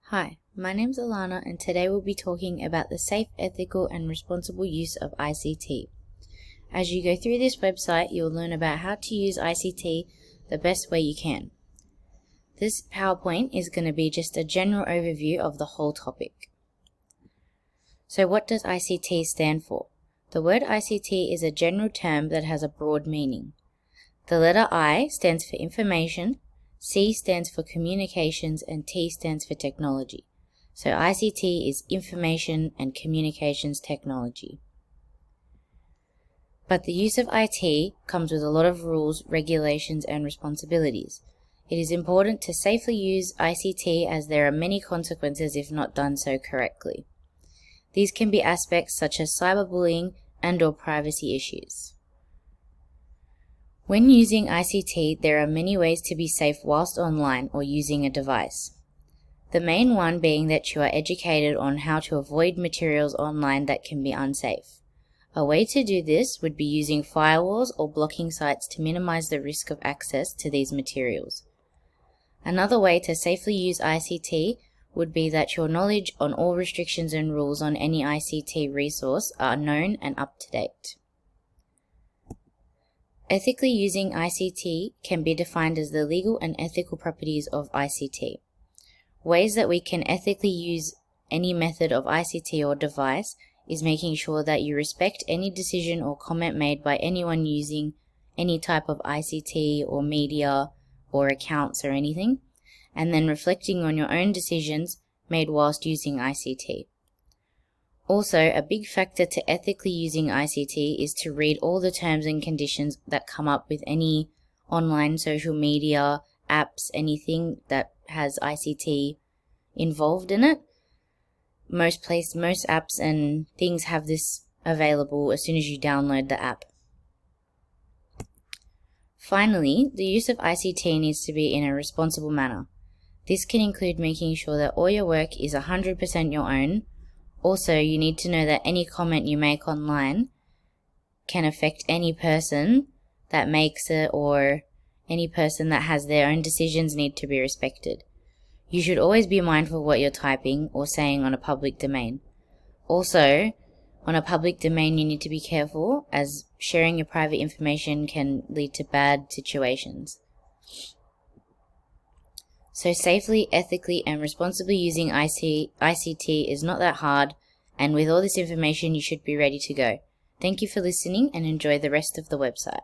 Hi, my name's Alana and today we'll be talking about the safe, ethical and responsible use of ICT. As you go through this website, you'll learn about how to use ICT the best way you can. This PowerPoint is going to be just a general overview of the whole topic. So what does ICT stand for? The word ICT is a general term that has a broad meaning. The letter I stands for information, C stands for communications, and T stands for technology. So ICT is information and communications technology. But the use of IT comes with a lot of rules, regulations, and responsibilities. It is important to safely use ICT as there are many consequences if not done so correctly. These can be aspects such as cyberbullying and/or privacy issues. When using ICT, there are many ways to be safe whilst online or using a device. The main one being that you are educated on how to avoid materials online that can be unsafe. A way to do this would be using firewalls or blocking sites to minimize the risk of access to these materials. Another way to safely use ICT would be that your knowledge on all restrictions and rules on any ICT resource are known and up to date. Ethically using ICT can be defined as the legal and ethical properties of ICT. Ways that we can ethically use any method of ICT or device is making sure that you respect any decision or comment made by anyone using any type of ICT or media or accounts or anything, and then reflecting on your own decisions made whilst using ICT. Also, a big factor to ethically using ICT is to read all the terms and conditions that come up with any online social media, apps, anything that has ICT involved in it. Most apps and things have this available as soon as you download the app. Finally, the use of ICT needs to be in a responsible manner. This can include making sure that all your work is 100% your own. Also, you need to know that any comment you make online can affect any person that makes it, or any person that has their own decisions need to be respected. You should always be mindful of what you're typing or saying on a public domain. Also, on a public domain you need to be careful, as sharing your private information can lead to bad situations. So safely, ethically, and responsibly using ICT is not that hard, and with all this information you should be ready to go. Thank you for listening and enjoy the rest of the website.